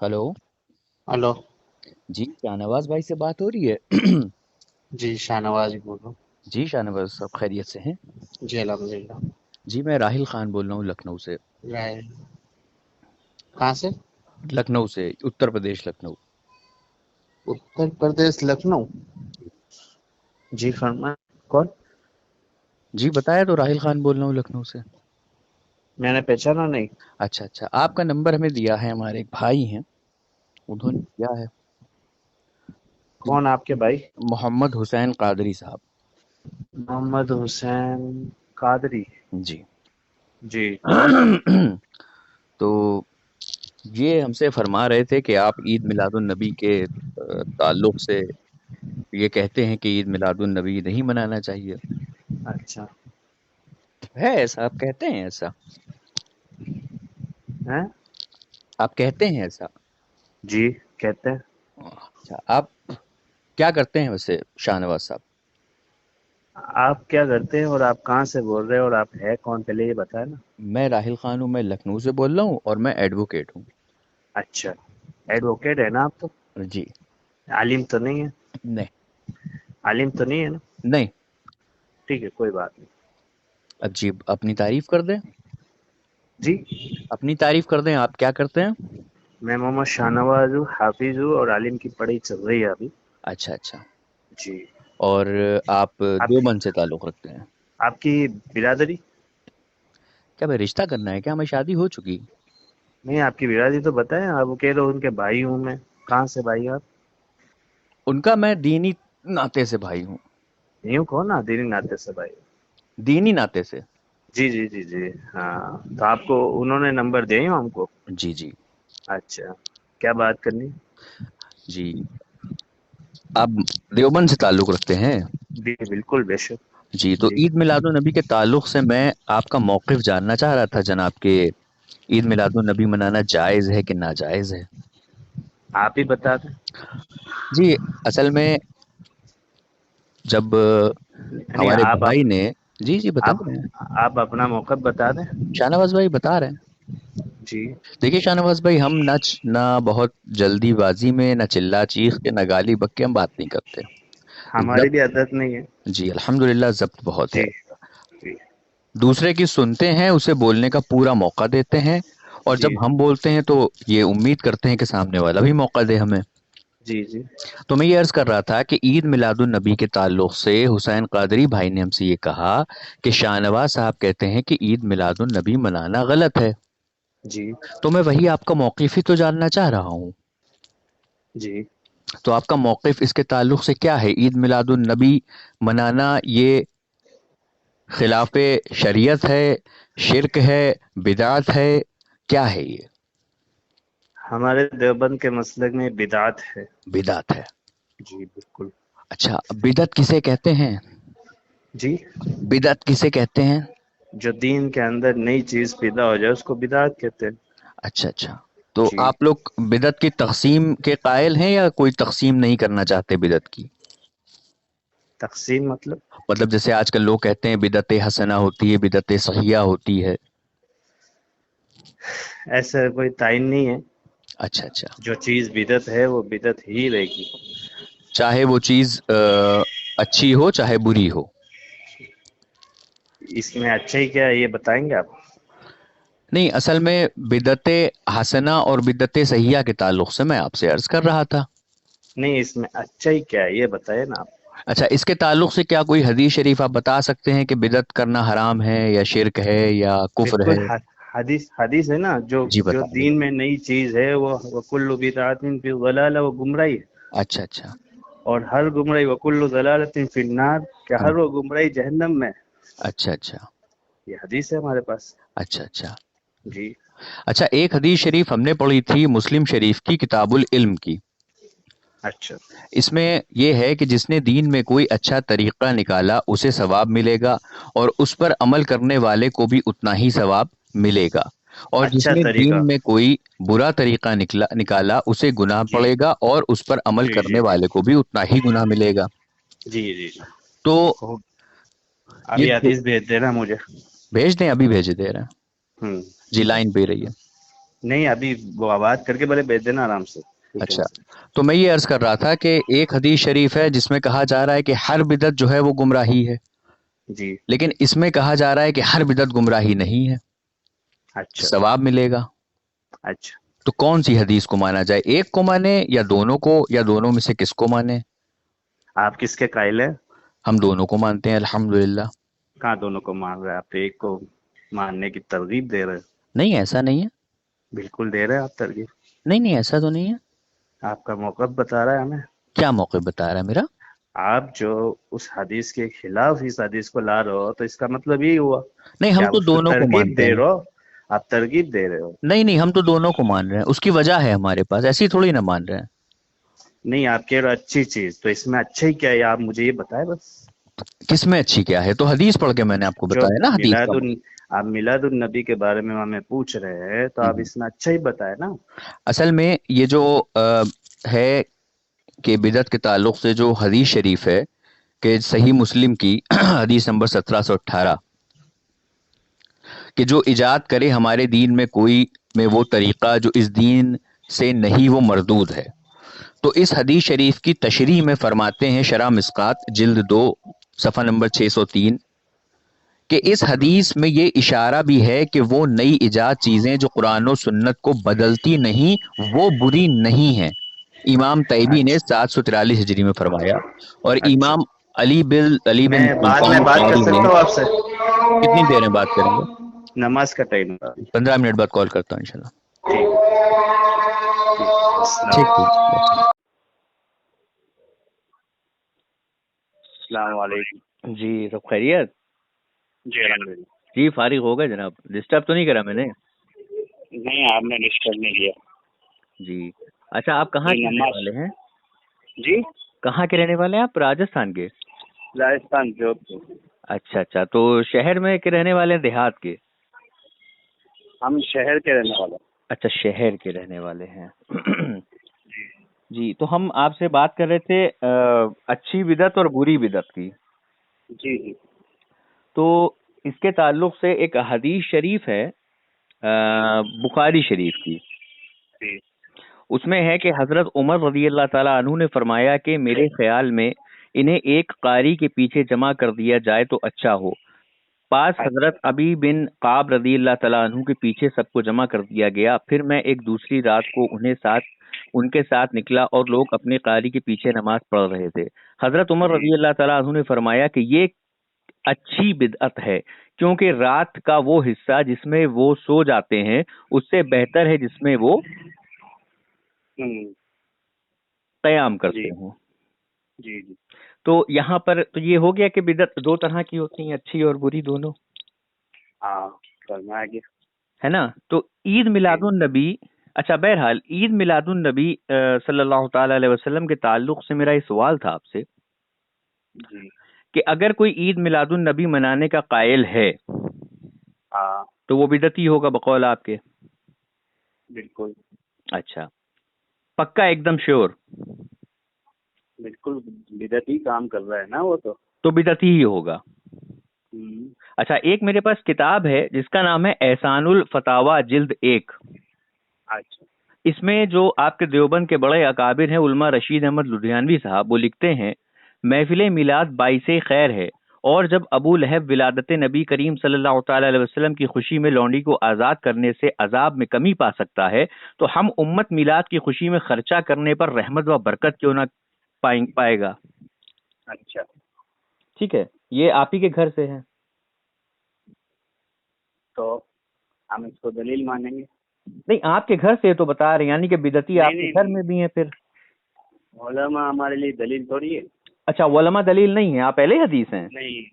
Hello. Hello. जी शाहनवाज भाई से बात हो रही है? जी शाहनवाज ही बोल रहा हूँ। जी शाहनवाज, सब खैरियत से हैं? जी अल्हम्दुलिल्लाह। जी मैं राहिल खान बोल रहा हूँ लखनऊ से। राय कहाँ से? लखनऊ से, उत्तर प्रदेश, लखनऊ। उत्तर प्रदेश लखनऊ। जी फरमा। कौन? जी बताया तो, राहिल खान बोल रहा हूँ लखनऊ से। मैंने पहचाना नहीं। अच्छा अच्छा, आपका नंबर हमें दिया है, हमारे एक भाई हैं, उन्होंने दिया है। कौन आपके भाई? मोहम्मद हुसैन कादरी साहब। मोहम्मद हुसैन कादरी। जी। जी और? तो ये हमसे फरमा रहे थे कि आप ईद मिलादुन नबी के ताल्लुक से ये कहते हैं कि ईद मिलादुन नबी नहीं मनाना चाहिए। अच्छा। है ऐसा? आप कहते हैं ऐसा? हैं? आप कहते हैं ऐसा? जी कहते हैं। अच्छा, आप क्या करते हैं वैसे शाहनवाज साहब? आप क्या करते हैं और आप कहाँ से बोल रहे हैं और आप है कौन, पहले ये बताए ना। मैं राहिल खान हूँ, मैं लखनऊ से बोल रहा हूँ और मैं एडवोकेट हूँ। अच्छा। एडवोकेट है ना आप तो? जी। आलिम तो नहीं है? नहीं। आलिम तो नहीं है ना? नहीं। ठीक है, कोई बात नहीं। अब जी अपनी तारीफ कर दें। जी। अपनी तारीफ कर दें, आप क्या करते हैं? मैं मोहम्मद शाहनवाज हूँ, हाफिज हूँ और आलिम की पढ़ाई चल रही है अभी। अच्छा अच्छा। जी। और आप आप देवबंद से ताल्लुक़ रखते हैं? आपकी बिरादरी? क्या भाई, रिश्ता करना है क्या? हमें शादी हो चुकी। नहीं, आपकी बिरादरी तो बताएं। आप वो कह रहे हो उनके भाई हूँ मैं। कहाँ से भाई आप? उनका मैं दीनी नाते से भाई हूँ। यूँ कहो ना, दीनी नाते से भाई। दीनी नाते से। जी जी जी जी। हाँ, तो आपको उन्होंने नंबर दिया ही हमको? जी जी। अच्छा। क्या बात करनी? जी, आप देवबंद से ताल्लुक़ रखते हैं? जी बिल्कुल, बेशक। जी, तो जी। ईद मिलादुन नबी के ताल्लुक़ से मैं आपका मौक़िफ़ जानना चाह रहा था जनाब, के ईद मिलादुन नबी मनाना जायज़ है कि नाजायज़ है? आप ही बता दें। जी, असल में जब नहीं, हमारे भाई ने, जी, जी बता आप रहे हैं। आप अपना मौक़िफ़ बता दें। शाहनवाज़ भाई बता रहे हैं। जी। देखिए शाहनवाज़ भाई, हम ना बहुत जल्दीबाज़ी में, ना चिल्ला चीख के, ना गाली बक के हम बात नहीं करते। हमारी ज़ब्त, भी आदत नहीं है। जी अल्हम्दुलिल्लाह ज़ब्त बहुत है। जी जी दूसरे की सुनते हैं, उसे बोलने का पूरा मौका देते हैं, और जी जब हम बोलते हैं तो ये उम्मीद करते हैं कि सामने वाला भी मौका दे हमें। जी जी। तो मैं ये अर्ज कर रहा था कि ईद मिलादुन नबी के ताल्लुक से हुसैन कादरी भाई ने हमसे ये कहा कि शाहनवाज साहब कहते हैं कि ईद मिलादुन नबी मनाना गलत है। जी तो मैं वही आपका मौक़िफ़ ही तो जानना चाह रहा हूँ। जी। तो आपका मौक़िफ़ इसके ताल्लुक से क्या है? ईद मिलादुन नबी मनाना ये खिलाफे शरीयत है, शिरक है, बिदात है, क्या है ये? हमारे देवबंद के मसलक में बिदात है। बिदात है। जी बिल्कुल। अच्छा, बिदअत किसे कहते हैं? जी। बिदअत किसे कहते हैं? जो दीन के अंदर नई चीज पैदा हो जाए उसको बिदात कहते हैं। अच्छा अच्छा। तो जी। आप लोग बिदअत की तक़सीम के कायल हैं या कोई तक़सीम नहीं करना चाहते बिदअत की? तकसीम मतलब? मतलब जैसे आजकल लोग कहते हैं बिदअत हसना होती है, बिदअत सहिया होती है। ऐसा कोई ताइन नहीं है। अच्छा अच्छा। जो चीज बिदत है वो बिदत ही रहेगी। चाहे वो चीज़ अच्छी हो चाहे बुरी हो। इसमें अच्छा ही क्या है ये बताएंगे आप? नहीं, असल में बिदअत हसना और बिदअत सहिया के ताल्लुक से मैं आपसे अर्ज कर रहा था। नहीं, इसमें अच्छा ही क्या है ये बताए ना आप। अच्छा, इसके ताल्लुक से क्या कोई हदीस शरीफ आप बता सकते हैं कि बिदअत करना हराम है या शिरक है या कुफ्र बिल्कुल है? हदीस हदीस है ना, जो जी जो बताइए। दीन में नई चीज है वो वकुल्लु बिदअतिन फी ज़लाला, वो गुमराही है। अच्छा अच्छा। और हर गुमराही वकुल्लु ज़लालतिन फिन्नार, क्या हाँ। हर वो गुमराही जहन्नम में। अच्छा अच्छा। ये हदीस है हमारे पास। अच्छा अच्छा। जी। अच्छा, एक हदीस शरीफ हमने पढ़ी थी मुस्लिम शरीफ की, किताबुल इल्म की। अच्छा। इसमें यह है कि जिसने दीन में कोई अच्छा तरीका निकाला उसे सवाब मिलेगा, और उस पर अमल करने वाले को भी उतना ही सवाब मिलेगा। और अच्छा जिसने दीन तरीका। में कोई बुरा तरीका निकाला उसे गुनाह जी पड़ेगा, और उस पर अमल जी करने जी जी वाले को भी उतना ही गुनाह मिलेगा। जी जी जी। तो खूब। ये अभी हदीस भेज देना मुझे। भेज दें? अभी भेज दे रहे हैं। हम्म। जी लाइन पे रही है। नहीं, अभी वो आवाज करके पहले भेज देना आराम से, कोई अच्छा, टेंशन तो मैं ये अर्ज कर रहा था कि एक हदीस शरीफ है जिसमें कहा जा रहा है कि हर बिदअत जो है वो गुमराही है, नहीं। जी। लेकिन इसमें कहा जा रहा है कि हर बिदअत गुमराही नहीं है, अच्छा। सवाब मिलेगा। अच्छा। तो कौन सी हदीस को माना जाए, एक को माने या दोनों को, या दोनों में से किसको माने? आप किसके कायल है? हम दोनों को मानते हैं अल्हम्दुलिल्लाह। कहाँ दोनों को मान रहे हैं? आप तो एक को मानने की तरगीब दे रहे हो। नहीं, ऐसा नहीं है। बिल्कुल दे रहे हैं आप तरगीब। नहीं नहीं, ऐसा तो नहीं है। आपका मौक़िफ़ बता रहा है हमें। क्या मौक़िफ़ बता रहा है मेरा? आप जो उस हदीस के खिलाफ इस हदीस को ला रहे हो, तो इसका मतलब यही हुआ नहीं, कि हम आप तो उसको दोनों को तरगीब मानते दे हैं। रहे हो। आप तरगीब दे रहे हो। नहीं नहीं, हम तो दोनों को मान रहे हैं, उसकी वजह है हमारे पास, ऐसी थोड़ी ना मान रहे हैं। नहीं, आप कह रहे हो अच्छी चीज, तो इसमें अच्छा ही क्या है आप मुझे ये बताएं बस। किसमें अच्छी क्या है? तो हदीस पढ़ के मैंने आपको जो बताया ना हदीस का। मिलादुन आप मिलादुन नबी के बारे में हमें पूछ रहे हैं, तो आप हम्म। इसमें अच्छा ही बताए ना। असल में ये जो है कि बिदअत के ताल्लुक से जो हदीस शरीफ है कि सही मुस्लिम की हदीस नंबर 1718, कि जो इजाद करे हमारे दीन में कोई में वो तरीका जो इस दीन से नहीं वो मरदूद है। तो इस हदीस शरीफ की तशरीह में फरमाते हैं शरह मिस्कात जिल्द 2 सफ़ा नंबर 603, कि इस हदीस में ये इशारा भी है कि वो नई इजाद चीजें जो कुरान और सुन्नत को बदलती नहीं वो बुरी नहीं है। इमाम तैयबी ने अच्छा। 743 हिजरी में फरमाया, और अच्छा। इमाम अली बिन मैं बाद सुल्तान में बात कर कारी ने। सकता हूँ आपसे? कितनी देर में बात करेंगे? नमाज का टाइम है अभी। 15 मिनट बाद कॉल करता हूँ इंशाल्लाह। ठीक है। ठीक। ठीक ठीक। अस्सलाम वालेकुम। जी, सब खैरियत? जी अल्हम्दुलिल्लाह। जी, फारिग हो गए जनाब, डिस्टर्ब तो नहीं करा मैंने? नहीं, आपने डिस्टर्ब नहीं किया। जी। अच्छा, आप कहाँ ये के रहने नमाज। वाले हैं? जी। कहाँ के रहने वाले हैं आप? राजस्थान के? राजस्थान जोधपुर। अच्छा अच्छा, तो शहर में के रहने वाले हैं, देहात के? हम शहर के रहने वाले अच्छा, शहर के रहने वाले हैं। हैं। जी, तो हम आपसे बात कर रहे थे अच्छी बिदअत और बुरी बिदअत की। जी जी तो इसके ताल्लुक से एक हदीस शरीफ है बुखारी शरीफ की। जी उसमें है कि हजरत उमर रजी अल्लाह ताला अन्हु ने फरमाया कि मेरे ख्याल में इन्हें एक कारी के पीछे जमा कर दिया जाए तो अच्छा हो। पास अच्छा। हजरत अबी बिन काब रदी अल्लाह तआला अन्हु के पीछे सबको जमा कर दिया गया। फिर मैं एक दूसरी रात को उनके साथ निकला और लोग अपने कारी के पीछे नमाज पढ़ रहे थे। हजरत उमर जी रदी अल्लाह तआला अन्हु ने फरमाया कि ये अच्छी बिदअत है, क्योंकि रात का वो हिस्सा जिसमें वो सो जाते हैं उससे बेहतर है जिसमें वो हम्म। कयाम जी करते हो। जी जी। तो यहाँ पर तो ये हो गया कि बिदअत दो तरह की होती हैं, अच्छी और बुरी दोनों, हाँ, फरमाया कि है ना? तो ईद जी मिलादुन नबी, अच्छा बहरहाल ईद मिलादुन नबी सल्लल्लाहु ताला अलैहि वसल्लम के ताल्लुक से मेरा ये सवाल था आपसे जी। कि अगर कोई ईद मिलादुन नबी मनाने का कायल है हाँ, तो वो बिदअती होगा बकौल आपके? बिल्कुल। अच्छा, पक्का एकदम श्योर? बिल्कुल बिदअत ही काम कर रहा है ना वो तो। तो बिदअती ही होगा। हम्म। अच्छा, एक मेरे पास किताब है जिसका नाम है एहसानुल फतावा जिल्द 1। अच्छा। इसमें जो आपके देवबंद के बड़े अकाबिर हैं उलमा रशीद अहमद लुधियानवी साहब, वो लिखते हैं महफिल मिलाद बाइसे खैर है, और जब अबू लहब विलादत नबी करीम सल्लल्लाहु ताला अलैहि वसल्लम की खुशी में लौंडी को आज़ाद करने से अजाब में कमी पा सकता है, तो हम उम्मत मिलाद की खुशी में खर्चा करने पर रहमत व बरकत क्यों ना पाएगा? अच्छा। ठीक है, ये आप ही के घर से है। तो हम इसको दलील मानेंगे? नहीं, आपके घर से तो बता रहे हैं, यानी कि बिदती नहीं आपके नहीं घर नहीं, में भी है फिर? उलमा हमारे लिए दलील थोड़ी है। अच्छा, वलमा दलील नहीं है, आप पहले हदीस हैं? नहीं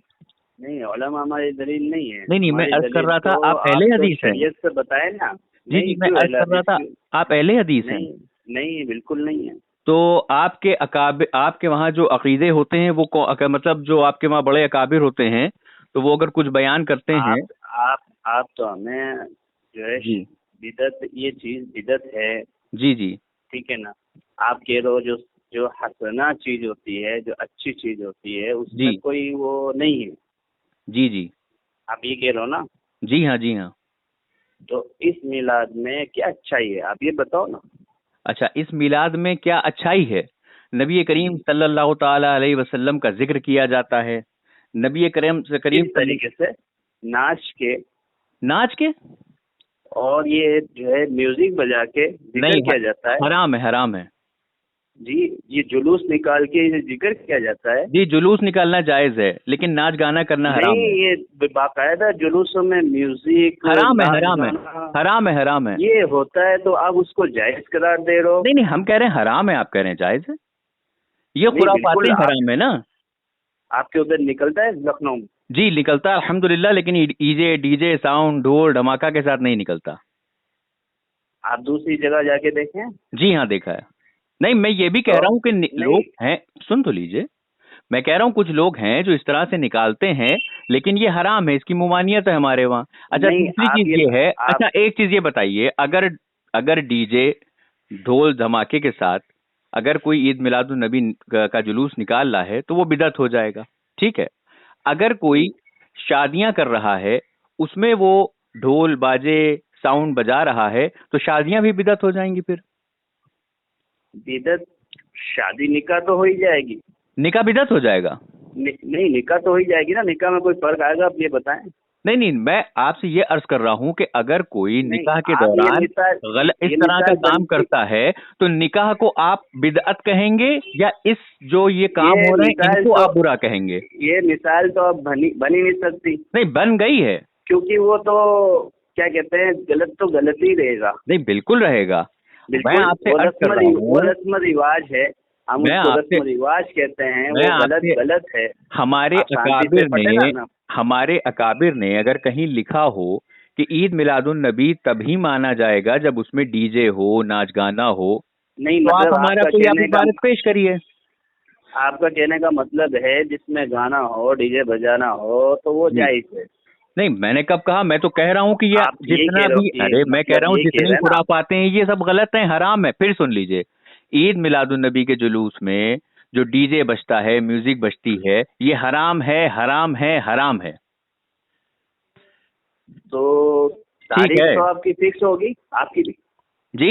नहीं, उलमा हमारी दलील नहीं है। नहीं नहीं, मैं हमारी अर्ज कर दलील रहा था तो आप आप पहले तो हदीस हैं। शरीयत से बताए ना। जी जी, नहीं, मैं क्यों अर्ज अहले कर रहा हदीस था क्यों? आप पहले हदीस हैं। नहीं नहीं, बिल्कुल नहीं है। तो आपके वहाँ जो अकीदे होते हैं वो मतलब जो आपके वहाँ बड़े अकाबिर होते हैं, तो वो अगर कुछ बयान करते हैं। आप तो हमें जो है जी बिदत, ये चीज बिदत है, जी जी ठीक है ना। आप कह रहे हो जो जो हसना चीज होती है, जो अच्छी चीज होती है, उसमें जी कोई वो नहीं है। जी जी आप ये कह रहे हो ना। जी हाँ, जी हाँ। तो इस मिलाद में क्या अच्छाई है, आप ये बताओ ना। अच्छा, इस मिलाद में क्या अच्छाई है? नबी करीम सल्लल्लाहु ताला अलैहि वसल्लम का जिक्र किया जाता है। नबी करीम किस करीम तरीके से? नाच के नाच के? और ये जो है म्यूजिक बजा के जिक्र नहीं, किया जाता है। हराम है, हराम है। जी, ये जुलूस निकाल के ये जिक्र किया जाता है। जी, जुलूस निकालना जायज है, लेकिन नाच गाना करना हराम नहीं, है। ये बाकायदा जुलूसों में म्यूजिक, हराम है, नाच हराम है, गाना हराम है, हराम है। ये होता है, तो आप उसको जायज करार दे रहे हो। नहीं नहीं, हम कह रहे हैं हराम है, आप कह रहे हैं जायज है। ये नहीं, खुराफाते बिल्कुल। हराम है ना। आपके उधर निकलता है लखनऊ में? जी निकलता है अल्हम्दुलिल्लाह, लेकिन ईजे डीजे साउंड ढोल धमाका के साथ नहीं निकलता। आप दूसरी जगह जाके देखें। जी हाँ, देखा है। नहीं, मैं ये भी कह तो रहा हूँ कि नहीं, लोग हैं, सुन तो लीजिए। मैं कह रहा हूँ कुछ लोग हैं जो इस तरह से निकालते हैं, लेकिन ये हराम है, इसकी मुमानियत है हमारे वहाँ। अच्छा, नहीं, दूसरी आप चीज ये ये है, आप अच्छा एक चीज ये बताइए, अगर अगर डीजे ढोल धमाके के साथ अगर कोई ईद मिलादुन नबी का जुलूस निकाल रहा है तो वो बिदअत हो जाएगा, ठीक है। अगर कोई शादियां कर रहा है, उसमें वो ढोल बाजे साउंड बजा रहा है, तो शादियां भी बिदअत हो जाएंगी फिर। बिदत, शादी निकाह तो हो ही जाएगी। निकाह बिदअत हो जाएगा। नहीं, निकाह तो हो ही जाएगी ना। निकाह में कोई फर्क आएगा, आप ये बताएं। नहीं नहीं, मैं आपसे ये अर्ज कर रहा हूं कि अगर कोई नहीं, निकाह के आप ये दौरान मिसाल इस ये तरह का मिसाल काम बनती, करता है, तो निकाह को आप बिदअत कहेंगे या इस जो ये काम ये हो रहे हैं मिसाल इनको तो आप बुरा कहेंगे? ये मिसाल तो अब बनी नहीं सकती, नहीं, बन गई है। क्योंकि वो तो क्या कहते हैं, गलत तो गलत ही रहेगा। नहीं, बिल्कुल रहेगा। मैं बिल्कुल, आपसे अर्ज कर रहा वो हूँ, रस्म रिवाज है। हम मैं उसको आपसे रस्म रिवाज कहते हैं, मैं वो गलत आपसे गलत है। हमारे आप शांति से अकाबिर पढ़े ने ना। हमारे अकाबिर ने अगर कहीं लिखा हो कि ईद मिलादुन नबी तभी माना जाएगा जब उसमें डीजे हो, नाच गाना हो, नहीं, तो आप मतलब हमारा कोई आप इबारत पेश करिए। आपका कहने का मतलब है जिसमें गाना हो, डीजे बजाना हो, तो वो जी, जायज है। नहीं मैंने कब कहा, मैं तो कह रहा हूँ कि ये आप ये जितना कह रहे हो भी, कि अरे मैं कह मतलब रहा हूँ ये कह जितनी रहे हैं ना आप। खुराफाते हैं ये सब गलत हैं, हराम है। फिर सुन लीजिए, ईद मिलादुन नबी के जुलूस में जो डीजे बजता है, म्यूजिक बजती है, ये हराम है, हराम है, हराम है। तो ठीक तारीख है तो आपकी फिक्स होगी, आपकी भी। जी।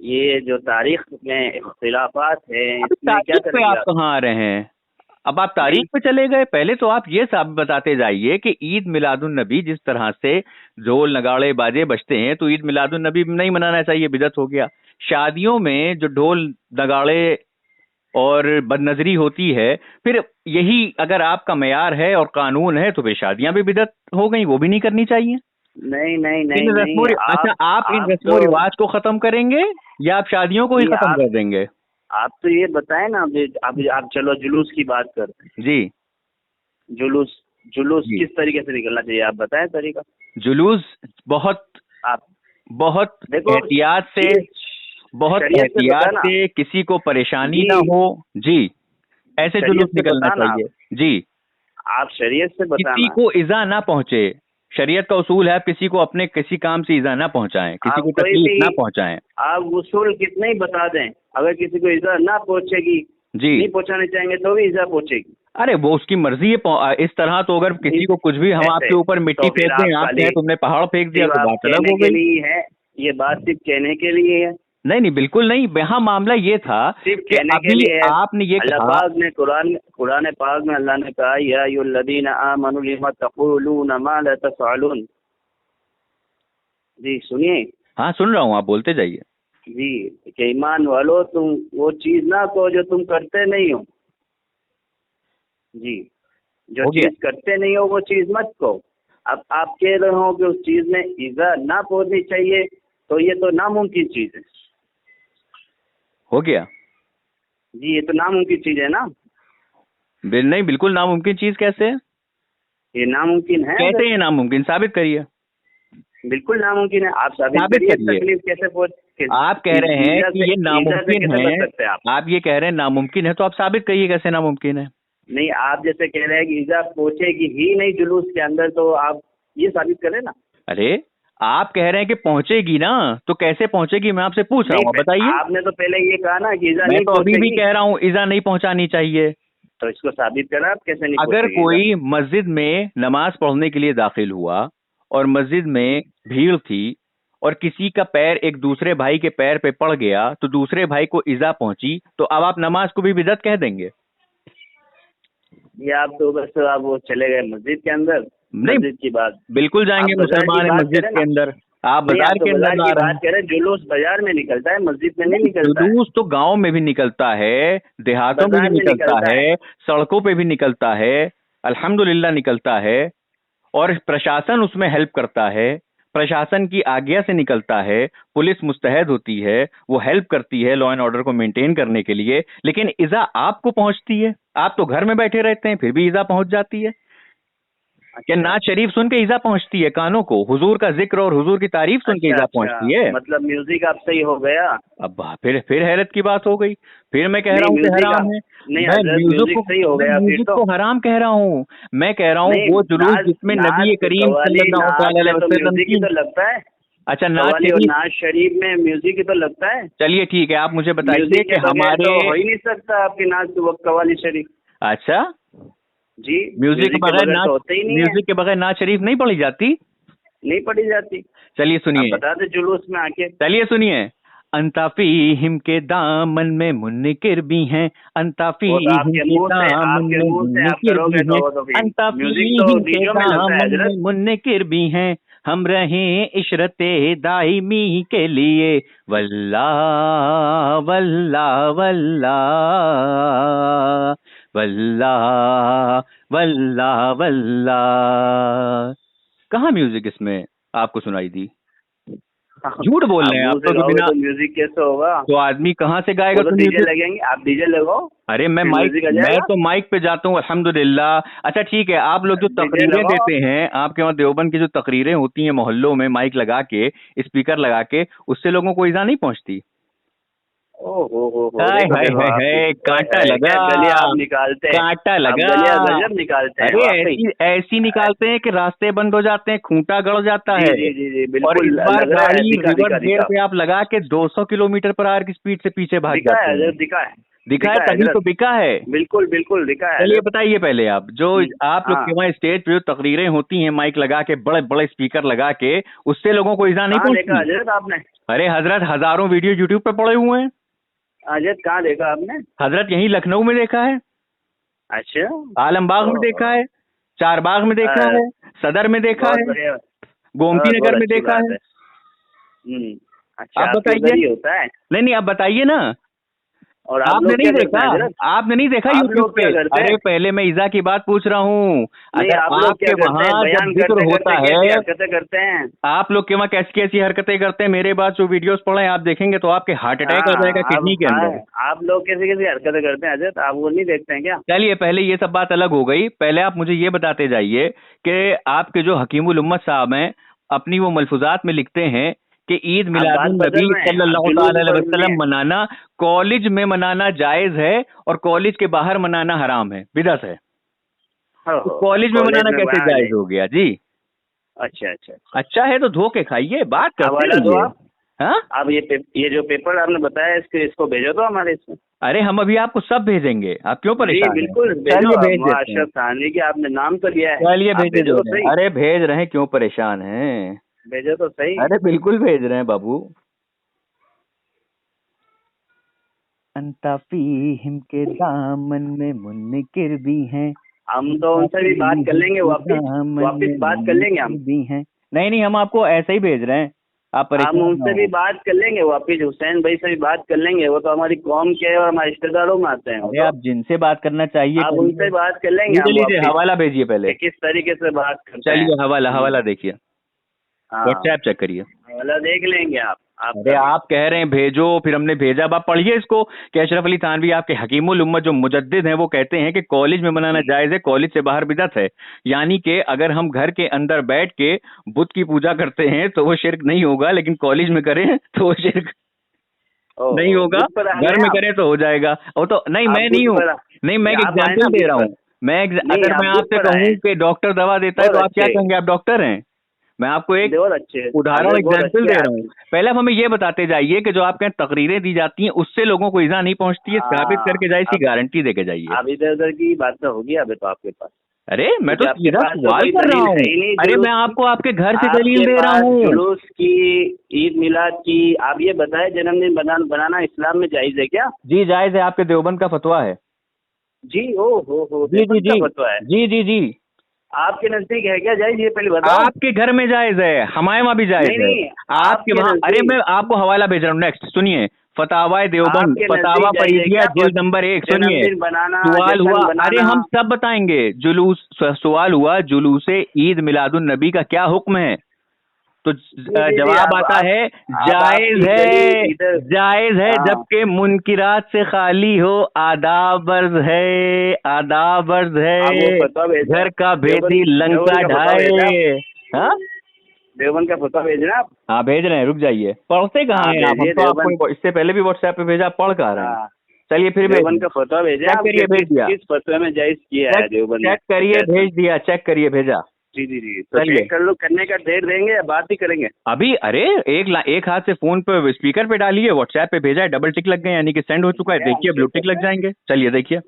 ये जो तारीख में इख्तिलाफात है, अब इसमें क्या तारीख पे करेंगे आप आप? कहाँ आ रहे हैं? अब आप नहीं, तारीख पे चले गए। पहले तो आप ये सब बताते जाइए कि ईद मिलादुन नबी जिस तरह से ढोल नगाड़े बाजे बजते हैं, तो ईद मिलादुन नबी नहीं मनाना चाहिए, बिदअत हो गया। शादियों में जो ढोल नगाड़े और बदनजरी होती है, फिर यही अगर आपका मयार है और कानून है, तो फिर शादियां भी बिदअत हो गई, वो भी नहीं करनी चाहिए। नहीं, नहीं, नहीं, इन नहीं, रस्मों अच्छा, आप इन आप रस्मों तो रिवाज को खत्म करेंगे या आप शादियों को ही नहीं, खत्म कर देंगे? आप तो ये बताएं ना। अभी आप चलो जुलूस की बात करते जी हैं। जुलूस जुलूस जी। किस तरीके से निकलना चाहिए, आप बताएं तरीका। जुलूस बहुत आप बहुत देखो, एहतियात से, ये बहुत शरीयत से एहतियात बताना से, किसी को परेशानी ना जी, हो। जी, ऐसे जुलूस शरीयत से निकलना बताना चाहिए। जी, आप शरीयत से किसी बताना। को इजा ना पहुंचे। शरीयत का उसूल है, आप किसी को अपने किसी काम से इजा ना पहुंचाएं, किसी आप को कोई तकलीफ भी ना पहुंचाएं। आप उसूल कितने ही बता दें, अगर किसी को इजा ना पहुंचेगी, जी, नहीं पहुंचाने चाहेंगे तो भी इजा पहुंचेगी। अरे वो उसकी मर्जी है। इस तरह तो अगर किसी को कुछ भी हम ऐसे आपके ऊपर मिट्टी तो फिर फेंक दें, आप आप खाली कहें तुमने पहाड़ फेंक दिया, सिर्फ तो आप बात अलग कहने हो के गई। लिए है, ये बात सिर्फ कहने के लिए है, नहीं नहीं, बिल्कुल नहीं। यहाँ मामला ये था सिर्फ कि कहने के अभी लिए है। आपने ये अल्लाह कहा। पाक ने कुरान पाक में अल्लाह ने कहा, या अय्युहल्लज़ीना आमनू लिमा तक़ूलूना मा ला तफ़अलून। जी सुनिए। हाँ, सुन रहा हूँ, आप बोलते जाइए। जी, कि ईमान वालो, तुम वो चीज ना कहो जो तुम करते नहीं हो। जी, जो हो गया। चीज करते नहीं हो वो चीज मत कहो। अब आप कह रहे हो कि उस चीज में ईजा ना पहुंचनी चाहिए, तो ये तो नामुमकिन चीज है। हो गया। जी, ये तो नामुमकिन चीज है ना। नहीं, बिल्कुल नामुमकिन चीज कैसे है? ये नामुमकिन है कैसे अगर, ये नामुमकिन? साबित करिए। बिल्कुल नामुमकिन है। आप साबित साबित करिए, करिए। तकलीफ कैसे आप कह रहे हैं ईजा कि से ये ईजा से नामुमकिन कैसे है। बच सकते हैं आप? आप ये कह रहे हैं नामुमकिन है, तो आप साबित करिए कैसे नामुमकिन है। नहीं, आप जैसे कह रहे हैं कि ईजा पहुंचेगी ही नहीं जुलूस के अंदर, तो आप ये साबित करें ना। अरे, आप कह रहे हैं कि पहुंचेगी ना, तो कैसे पहुंचेगी? मैं आपसे पूछ रहा नहीं, हूँ, बताइए। आपने तो पहले ये कहा ना कि ईजा मैं नहीं तो अभी भी पहुंचेगी, कह रहा हूँ ईजा नहीं पहुंचानी चाहिए। तो इसको साबित करा आप कैसे नहीं अगर पहुंचेगी ईजा। कोई मस्जिद में नमाज पढ़ने के लिए दाखिल हुआ और मस्जिद में भीड़ थी और किसी का पैर एक दूसरे भाई के पैर पे पड़ गया तो दूसरे भाई को इजा पहुंची, तो अब आप नमाज को भी बिदअत कह देंगे? ये आप तो बस आप वो चले गए मस्जिद के अंदर, नहीं, मस्जिद की बात। बिल्कुल जाएंगे, आप बाजार की मुसलमान है बात मस्जिद करें के ना। अंदर, आप नहीं, बाजार आप तो के अंदर बाजार ला की रहे बात हैं। करें, जुलूस बाजार में निकलता है, मस्जिद में नहीं निकलता है। जुलूस तो गांव में भी निकलता है, देहातों में भी बाजार में निकलता निकलता है। है, सड़कों पे भी निकलता है, अल्हम्दुलिल्लाह निकलता है। और प्रशासन उसमें हेल्प करता है, प्रशासन की आज्ञा से निकलता है, पुलिस मुस्तैद होती है, वो हेल्प करती है लॉ एंड ऑर्डर को मेंटेन करने के लिए। लेकिन इजा आपको पहुंचती है, आप तो घर में बैठे रहते हैं फिर भी इजा पहुंच जाती है। क्या नात शरीफ सुन के इजा पहुंचती है कानों को? हुजूर का जिक्र और हुजूर की तारीफ सुन के इजा पहुंचती है। मतलब म्यूजिक आप सही हो गया। अब फिर हैरत की बात हो गई। फिर मैं कह रहा हूँ कि म्यूजिक हराम है। नहीं मैं हजरत, म्यूजिक सही हो गया फिर म्यूजिक तो। को हराम कह रहा हूँ। मैं कह रहा हूँ नहीं, वो जुलूस नाच जिसमें नाच नबी करीम कव्वाली सल्लल्लाहु नाच अलैहि में तो वसल्लम म्यूजिक ही की। तो लगता है। अच्छा, नाच कव्वाली और शरीफ। नाच शरीफ में म्यूजिक ही तो लगता है। चलिए ठीक है, आप मुझे बताइए म्यूजिक कि के बगैर हमारे। तो हो ही नहीं सकता आपकी नाच के वक्त कव्वाली शरीफ। अच्छा, जी, म्यूजिक के के बगैर बगैर नाच, तो होते ही नहीं है। म्यूजिक के बगैर नाच शरीफ नहीं पढ़ी जाती? नहीं पढ़ी जाती। चलिए आप सुनिए, बता दे जुलूस में आके। चलिए सुनिए। अंताफीहिम के दामन में मुनकिर भी हैं, वो तो अंताफीहिम आपके के मुंह से दामन में आप मुनकिर भी करोगे हैं, तो वो तो फिर म्यूजिक तो अंताफीहिम के डीजो में लगता है दामन हजरत। में मुनकिर भी हैं, हम रहें इशरते दाइमी के लिए, वल्लाह वल्लाह वल्लाह वल्लाह वल्लाह वल्लाह। कहाँ म्यूजिक इसमें आपको सुनाई दी? झूठ बोल आप रहे हैं मुंह आप से तो गाओगे बिना। तो म्यूजिक कैसे होगा? तो आदमी कहाँ से वो गाएगा तो तो डीजे म्यूजिक? लगेंगे, आप डीजे लगाओ। अरे मैं फिर माइक म्यूजिक आ मैं जाएगा। तो माइक पे जाता हूँ अल्हम्दुलिल्लाह। अच्छा ठीक है, आप लोग जो डीजे तकरीरें लगाओ। देते हैं, आपके वहाँ देवबंद की जो तकरीरें होती हैं मोहल्लों में माइक लगा के, स्पीकर लगा के, उससे लोगों को इजा नहीं पहुंचती? हो हाय देखो हाय देखो हाय आप हाय, कांटा क्या लगा, गलियां आप निकालते हैं। कांटा आप लगा। गलियां गजब निकालते हैं अरे वाकई। ऐसी ऐसी निकालते हैं कि रास्ते बंद हो जाते हैं, खूंटा गड़ जाता जी है। जी जी जी, और बिल्कुल इस बार लग रहा है। गाड़ी दिखा रिवर्स दिखा गियर दिखा पे आप लगा के 200 किलोमीटर पर आवर की स्पीड से पीछे भाग दिखा जाते है हैं। हजरत, दिखा है। दिखा है, दिखा है तभी तो हजरत, बिका है। बिल्कुल बिल्कुल दिखा है चलिए हजरत। बताइए पहले आप जो आप लोग के हाँ, वहाँ स्टेज पे जो तकरीरें होती हैं माइक लगा के, बड़े बड़े स्पीकर लगा के, उससे लोगों को इजा नहीं कहाँ देखा पहुंचती? हजरत आपने? अरे हजरत, हजारों वीडियो यूट्यूब पे पड़े हुए हैं। हजरत कहाँ देखा आपने? हजरत यहीं लखनऊ में देखा है, अच्छा, आलमबाग में देखा है, चारबाग में देखा है, सदर में देखा बहुत है, बढ़िया। गोमती बहुत नगर में अच्छी देखा बात है। है। अच्छा, आप आपके उधर बताइए। ही होता है। नहीं नहीं, आप बताइए ना। और आप आपने लोग नहीं क्या करते देखा? हैं हजरत? आपने नहीं देखा आप यूट्यूब लोग पे? क्या करते अरे हैं? पहले मैं इजा की बात पूछ रहा हूँ। नहीं, अगर आप लोग क्या आपके करते हैं? वहाँ जब बयान जिक्र करते होता करते कैसी है, हरकतें करते हैं? आप लोग के वहाँ कैसी कैसी हरकतें करते हैं, मेरे बाद जो वीडियोस पड़े हैं आप देखेंगे तो आपके हार्ट अटैक आ जाएगा हाँ, किडनी के अंदर। आप लोग कैसी कैसी हरकतें करते हैं हजरत? आप वो नहीं देखते हैं क्या? चलिए पहले ये सब बात अलग हो गई, पहले आप मुझे ये बताते जाइए कि आपके जो हकीमुल उम्मत साहब हैं अपनी वो मलफूजात में लिखते हैं कि ईद आप बात मिलादुन नबी बदल रहे हैं, आप सल्लल्लाहु जुलूस ताला अलैहि बदल रहे वसल्लम हैं। मनाना कॉलेज में मनाना जायज है और कॉलेज के बाहर मनाना हराम है, बिदअत है। तो कॉलेज में मनाना कैसे बयान है। जायज हो गया जी? अच्छा अच्छा अच्छा। अच्छा है तो धोखे खाइए, बात करते हवाला दो रहिए। आप। हाँ, अब ये जो पेपर आपने बताया इसको भेजो तो हमारे इसमें। अरे हम अभी आपको सब भेजेंगे, आप क्यों जी परेशान हैं? बिल्कुल भेजो। चलिए भेज आप देते हैं। अशरफ थानवी की आपने नाम तो लिया है, चलिए आप भेज भेजो तो दे रहे सही। हैं। अरे भेज रहे हैं, क्यों परेशान हैं? भेजो तो सही। अरे बिल्कुल भेज रहे हैं बाबू। अंताफीहिम के दामन में मुनकिर भी हैं, हम तो उनसे भी बात कर लेंगे, वापिस बात कर लेंगे हम। भी हैं। नहीं नहीं, हम आपको ऐसे ही भेज रहे हैं, आप परेशान हम ना उनसे हो। भी बात कर लेंगे वापिस, हुसैन भाई से भी बात कर लेंगे। वो तो हमारी कौम के और हमारे रिश्तेदारों में आते हैं। अरे आप जिनसे बात करना चाहिए आप करिए। उनसे बात कर लेंगे हम लीजिए वापिस, हवाला भेजिए पहले। कि किस तरीके से बात करते हैं। चलिए हवाला देखिए, हाँ, व्हाट्सएप चेक करिए। हवाला देख लेंगे आप। अरे आप कह रहे हैं भेजो, फिर हमने भेजा। अब आप पढ़िए इसको कि अशरफ अली थानवी आपके हकीमुल उम्मत जो मुजद्दिद हैं वो कहते हैं कि कॉलेज में मनाना जायज है, कॉलेज से बाहर बिदअत है। यानी कि अगर हम घर के अंदर बैठ के बुत की पूजा करते हैं तो वो शिर्क नहीं होगा, लेकिन कॉलेज में करें तो वो शिर्क नहीं होगा, घर में करें तो हो जाएगा। वो तो नहीं, मैं नहीं हूँ। नहीं, मैं एक एग्जाम्पल दे रहा हूँ। अगर मैं आपसे कहूँ कि डॉक्टर दवा देता है तो आप क्या कहेंगे? आप डॉक्टर हैं? मैं आपको एक उदाहरण एग्जाम्पल दे रहा हूँ। पहले आप हमें ये बताते जाइए कि जो आपके यहाँ तकरीरें दी जाती हैं उससे लोगों को इजा नहीं पहुंचती है, साबित करके जाए, इसकी गारंटी देके जाइए। अब इधर उधर की बात तो होगी अभी तो आपके पास। अरे मैं तो क्योंकि आपके सीधा पास तो सवाल कोई कर रहा दलील हूँ। है ही नहीं अरे जुलूस मैं की। आपको आपके घर से दलील आपके दे रहा पास हूँ। जुलूस की, ईद मिलाद की, आप ये बताएं जन्मदिन बनाना इस्लाम में जायज है क्या? जी जायज है, आपके देवबंद का फतवा है। जी, ओ हो जी जी देवबंद जी का फतवा है। जी जी जी। आपके नजदीक है क्या जायज, ये पहले बताओ। आपके घर में जायज है, हमारे वहाँ भी जायज नहीं है। नहीं, आपके आपके वहाँ, अरे मैं नजदीक, आपको हवाला भेज रहा हूँ, नेक्स्ट सुनिए। फतावा देवबंद, आपके फतावा नजदीक जायज है फरीदिया क्या जिल्द नंबर 1, सुनिए। जन्मदिन बनाना, सवाल हुआ, जश्न अरे बनाना? हम सब बताएंगे। सवाल हुआ जुलूसे ईद मिलादुन नबी का क्या हुक्म है, तो जी जी जी, जवाब अब आता आप है अब जायज आपकी है। दलील इधर। जायज है हाँ, जबकि मुनकिरात से खाली हो, आदाबर्ज है, आदाबर्ज आप वो है। फतवा भेजना। घर का भेदी देवबंद लंका देवबंद का फतवा भेजना आप। ढाए। हाँ देवबंद का फतवा भेजना आप। हाँ भेज रहे हैं, रुक जाइए। पढ़ते कहाँ हाँ हैं आप? हम भेजिए तो देवबंद। आपको इससे पहले भी व्हाट्सएप पे भेजा, आप पढ़ कहाँ रहे हैं? हाँ, चलिए फिर भेज देवबंद दिया। का फतवा भेजें चेक आप करिए, कि भेज दिया। किस फतवे में जायज किया चेक है देवबंद ने चेक करिए, इस भेज दिया। चेक करिए, भेजा। जी जी जी, तो चलिए चेक कर लो, करने का डेट देंगे या बात ही करेंगे? अभी, अरे एक हाथ से फोन पे स्पीकर पे डालिए, व्हाट्सएप पे भेजा है, डबल टिक लग गए, यानी कि सेंड हो चुका है। क्या देखिए ब्लू चेक टिक करना लग है? जाएंगे। चलिए देखिए।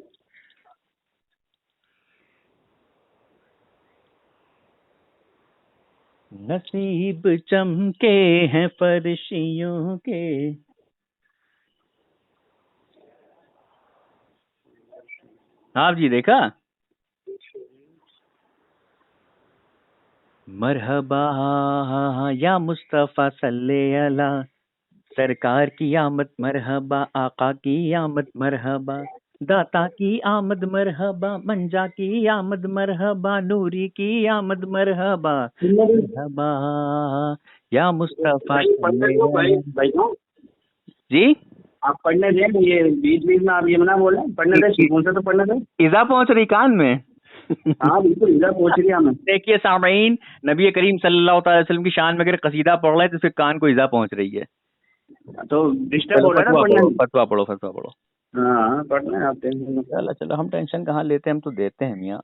नसीब चमके हैं फर्शियों के। हाँ जी, देखा। मरहबा या मुस्तफा सल्ले अला, सरकार की आमद मरहबा, आका की आमद मरहबा, दाता की आमद मरहबा, मंजा की आमद मरहबा, नूरी की आमद मरहबा। मरहबा या मुस्तफा भाई पढ़ने सल्ले दो भाई, अला। भाई को जी आप पढ़ने दें, ये बीच बीच में आप ये मना बोल रहे हैं, पढ़ने दें, सुकून से तो पढ़ने दें। इजा पहुंच रही कान में। हाँ बिल्कुल, इधर पहुंच रही हमें। देखिए सामईन, नबी करीम सल्लल्लाहु अलैहि वसल्लम की शान में अगर कसीदा पढ़ रहे हैं तो फिर कान को इजा पहुंच रही है। तो डिस्टर्ब चलो हो रहा है ना फतवा पढ़ने पढ़ो, में। फतवा पढ़ो, फतवा पढ़ो। हाँ पढ़ना है, आप टेंशन मत लो। चलो चलो, हम टेंशन कहाँ लेते हैं, हम तो देते हैं मियाँ।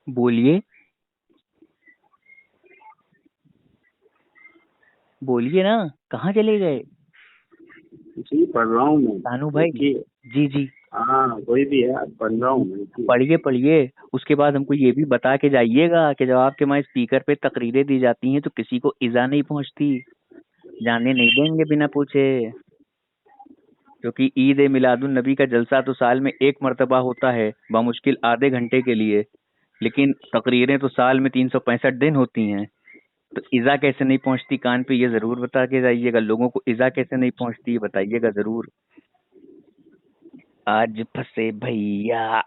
बोलिए, बोलिए ना, कहाँ चले गए? जी पढ़ रहा हूँ मैं। तानू भाई। देखिए, जी जी। हाँ कोई भी है, पढ़ रहा हूँ मैं, देखिए। पढ़िए पढ़िए। उसके बाद हमको ये भी बता के जाइएगा कि जब आपके वहाँ स्पीकर पे तकरीरें दी जाती हैं तो किसी को इजा नहीं पहुंचती, जाने नहीं देंगे बिना पूछे। क्योंकि ईद ए मिलादुन नबी का जलसा तो साल में एक मर्तबा होता है, बामुश्किल आधे घंटे के लिए। लेकिन तकरीरें तो साल में 365 दिन होती हैं। तो इजा कैसे नहीं पहुंचती कान पे, ये जरूर बता के जाइएगा। लोगों को इजा कैसे नहीं पहुंचती, ये बताइएगा जरूर। आज फंसे भैया।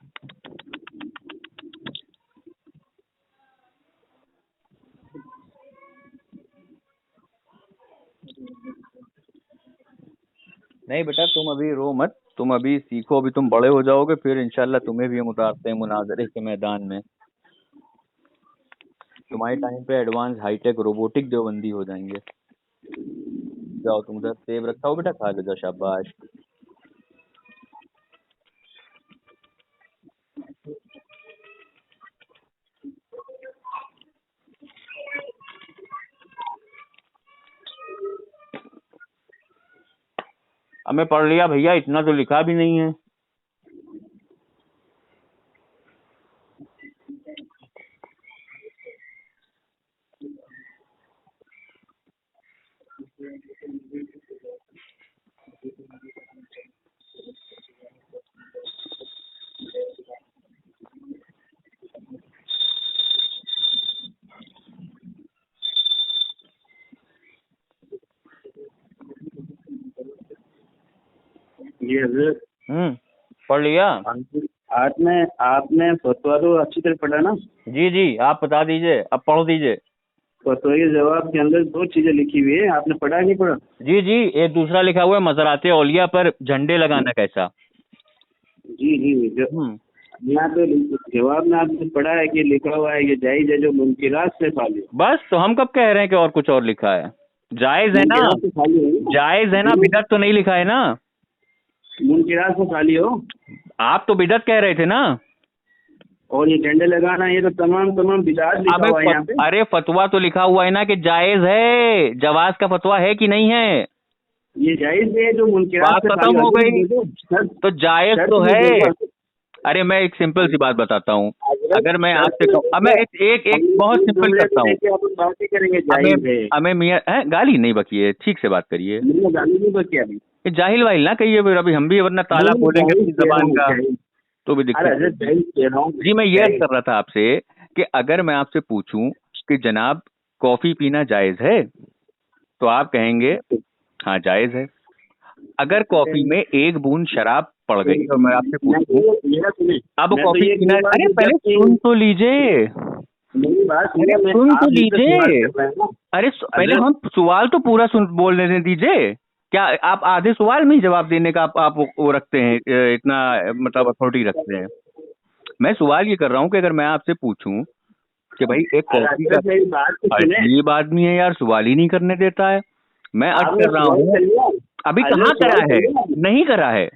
नहीं बेटा, तुम अभी रो मत, तुम अभी सीखो, अभी तुम बड़े हो जाओगे, फिर इंशाल्लाह तुम्हें भी हम उतारते हैं मुनाजरे के मैदान में। तुम्हारे टाइम पे एडवांस हाईटेक रोबोटिक देवबंदी हो जाएंगे। जाओ, तुम उधर सेब रखा हो बेटा, खा लो जाओ, शाबाश। हमें पढ़ लिया भैया, इतना तो लिखा भी नहीं है। ये हजरत पढ़ लिया। आपने आपने फतवा तो अच्छी तरह पढ़ा ना? जी जी, आप बता दीजिए, अब पढ़ दीजिए। फतवा के जवाब के अंदर 2 चीजें लिखी हुई है, आपने पढ़ा नहीं पढ़ा? जी जी, एक दूसरा लिखा हुआ है, मज़ारात औलिया पर झंडे लगाना कैसा। जी जी, जो यहाँ पे जवाब में आपने पढ़ा है कि लिखा हुआ है ये जायज है जो मुनकिरात से खाली हो। बस, तो हम कब कह रहे हैं कि और कुछ और लिखा है? जायज है ना, मुनकिरात से खाली हो, जायज है ना, बिदअत तो नहीं लिखा है ना। मुनकिरात से खाली हो। आप तो बिदअत कह रहे थे ना। और ये झंडे लगाना ये तो तमाम बिदात लिखा हुआ है यहाँ पे। अरे फतवा तो लिखा हुआ है ना कि जायज है, जवाज का फतवा है कि नहीं है। ये जायज है जो मुनकिरात बात से खत्म हो गई, तो जायज तो है। अरे मैं एक सिंपल सी बात बताता हूँ, अगर मैं आपसे कहूँ, अब मैं एक बहुत सिंपल करता हूँ। हमें मियाँ गाली नहीं बकी है, ठीक से बात करिए। गाली नहीं बकी अभी। ये जाहिल वाहिल ना कहिए फिर, अभी हम भी वरना ताला बोलेंगे अपनी जबान का तो भी दिक्कत है। जी मैं ये अर्ज कर रहा था आपसे कि अगर मैं आपसे पूछूं कि जनाब कॉफी पीना जायज है, तो आप कहेंगे हाँ जायज है। अगर कॉफी में एक बूंद शराब पड़ गई और मैं आपसे पूछूं अब कॉफी पीना, अरे पहले सुन तो लीजिए, सुन तो लीजिए। अरे पहले हम सवाल तो पूरा सुन बोलने दीजिए। क्या आप आधे सवाल में ही जवाब देने का आप वो रखते हैं, इतना मतलब अथॉरिटी रखते हैं? मैं सवाल ये कर रहा हूँ कि अगर मैं आपसे पूछूं कि भाई एक कॉफी का, अजीब आदमी है यार, सवाल ही नहीं करने देता है। मैं अर्ज कर रहा हूँ, अभी कहाँ करा है, नहीं करा है।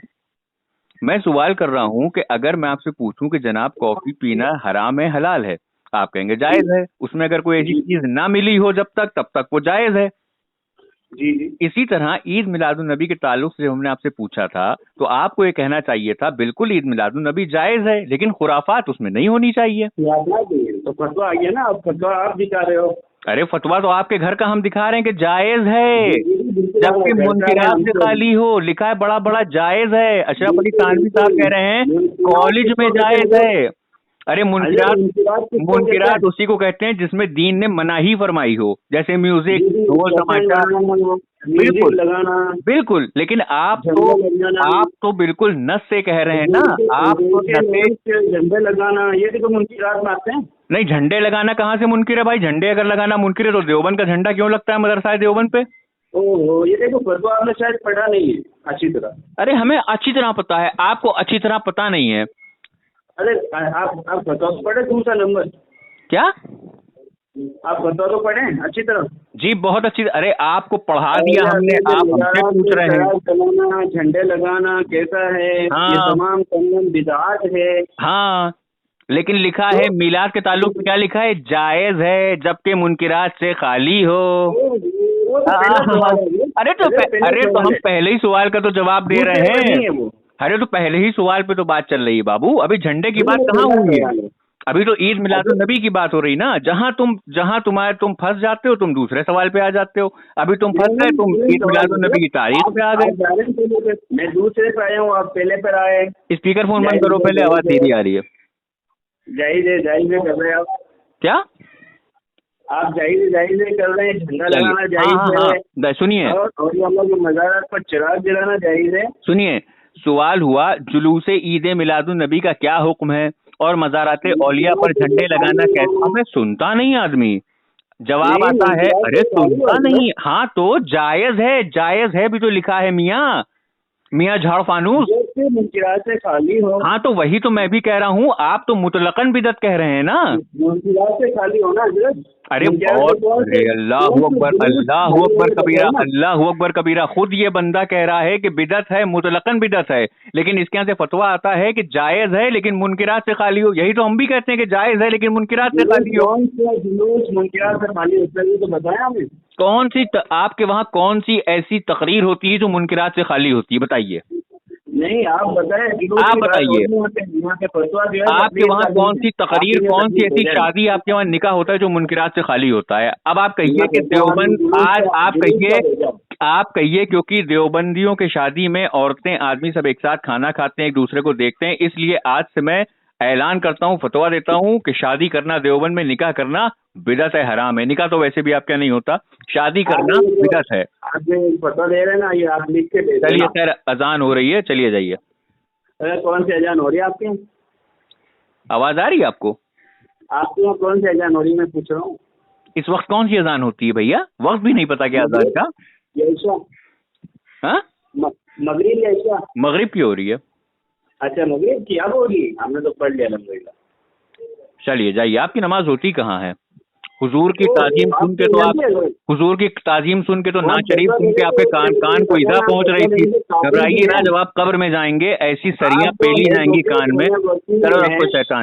मैं सवाल कर रहा हूँ कि अगर मैं आपसे पूछूं कि जनाब कॉफी पीना हराम है हलाल है, आप कहेंगे जायज है। उसमें अगर कोई ऐसी चीज ना मिली हो जब तक, तब तक वो जायज है। जी जी। इसी तरह ईद मिलादुन नबी के ताल्लुक से हमने आपसे पूछा था, तो आपको ये कहना चाहिए था बिल्कुल ईद मिलादुन नबी जायज है, लेकिन खुराफात उसमें नहीं होनी चाहिए। तो फतवा आ गया ना, अब फतवा आप दिखा रहे हो। अरे फतवा तो आपके घर का हम दिखा रहे हैं कि जायज है, जबकि मुनकिरात से खाली हो, लिखा है बड़ा बड़ा जायज है। अशरफ अली थानवी साहब कह रहे हैं कॉलेज में जायज है। अरे मुनकिरात उसी को कहते हैं जिसमें दीन ने मनाही फरमाई हो, जैसे म्यूजिक, ढोल तमाशा, बिल्कुल बिल्कुल। लेकिन आप तो बिल्कुल नस से कह रहे हैं ना, आप तो झंडे लगाना ये तो मुनकिरात में आते हैं। नहीं, झंडे लगाना कहाँ से मुनकिर है भाई? झंडे अगर लगाना मुनकिर है तो देवबंद का झंडा क्यों लगता है मदरसा देवबंद पे? ओहो, ये देखो फतवा आपने शायद पढ़ा नहीं है अच्छी तरह। अरे हमें अच्छी तरह पता है, आपको अच्छी तरह पता नहीं है। अरे आप फतवा तो पढ़े, दूसरा नंबर क्या आप फतवा तो पढ़े अच्छी तरह? जी बहुत अच्छी। अरे आपको पढ़ा दिया हमने, आप हमसे पूछ रहे हैं। झंडे लगाना कैसा है? हाँ, ये तमाम बिदअत है। हाँ, लेकिन लिखा है मिलाद के ताल्लुक में क्या लिखा है? जायज है जबकि मुनकिरात से खाली हो। अरे तो हम पहले ही सवाल का तो जवाब दे रहे हैं। अरे तो पहले ही सवाल पे तो बात चल रही है बाबू, अभी झंडे की बात कहाँ हुई है? अभी तो ईद मिलादुन नबी की बात हो रही ना। जहाँ तुम फंस जाते हो, तुम दूसरे सवाल पे आ जाते हो। अभी तुम फंस गए, तुम ईद मिलादुन नबी की तारीख पे आ गए। मैं दूसरे पे आया हूँ, आप पहले पर आए। स्पीकर फोन बंद करो पहले, आवाज धीरे आ रही है। जाहिर कर रहे हैं आप। क्या आप जाहिर कर रहे हैं? झंडा लगाना जाहिर है, सुनिए। और ये हम लोग मज़ारात पर चिराग जलाना जाहिर है। सुनिए, सवाल हुआ जुलूसे ईद मिलादुन नबी का क्या हुक्म है और मज़ाराते औलिया पर झंडे लगाना कैसा? हमें सुनता नहीं आदमी, जवाब आता है अरे सुनता नहीं। हाँ तो जायज है भी तो लिखा है मियाँ झाड़ फानूस। मुनकिरात से खाली हो। हाँ तो वही तो मैं भी कह रहा हूँ, आप तो मुतलकन बिदअत कह रहे हैं ना। मुनकिरात से खाली हो ना हज़रत। अरे बहुत, अरे अल्लाहु अकबर कबीरा। खुद ये बंदा कह रहा है कि बिदअत है, मुतलकन बिदअत है, लेकिन इसके यहाँ से फतवा आता है कि जायज है लेकिन मुनकिरात से खाली हो। यही तो हम भी कहते हैं कि जायज है लेकिन मुनकिरात से खाली हो। मुनकिरात से खाली होता है तो बताया हमें। कौन सी आपके वहाँ कौन सी ऐसी तकरीर होती है जो मुनकिरात से खाली होती है? बताइए। नहीं आप बताइए, आप बताइए आपके वहाँ कौन सी तकरीर, कौन सी ऐसी शादी आपके वहाँ निकाह होता है जो मुनकिरात से खाली होता है? अब आप कहिए कि देवबंद, आज आप कहिए क्योंकि देवबंदियों के शादी में औरतें आदमी सब एक साथ खाना खाते हैं, एक दूसरे को देखते हैं, इसलिए आज से मैं ऐलान करता हूँ, फतवा देता हूँ कि शादी करना देवबंद में निकाह करना बिदअत है, हराम है। निकाह तो वैसे भी आपका नहीं होता, शादी करना बिदअत है। फतवा दे रहे हैं ना, ये आप लिख के दे। चलिए खैर, अजान हो रही है, चलिए जाइए। कौन सी अजान हो रही है आपकी? आवाज आ रही है आपको? आपके यहाँ कौन सी अजान हो रही है, मैं पूछ रहा हूँ। इस वक्त कौन सी अजान होती है भैया? वक्त भी नहीं पता क्या अजान का? ईशा, हाँ, मगरिब या ईशा? मगरिब की हो रही है। अच्छा, मगरिब की अब होगी, हमने तो पढ़ लिया अल्हम्दुलिल्लाह। चलिए जाइए, आपकी नमाज होती कहाँ है? हुजूर की ताजीम सुन के तो आप, हुजूर की ताजीम सुन के तो नाज शरीफ सुन के आपके कान को इज़ा पहुंच रही थी। घबराइए ना, जब आप कब्र में जाएंगे ऐसी सरियां पेली जाएंगी कान में, तरह आपको शैतान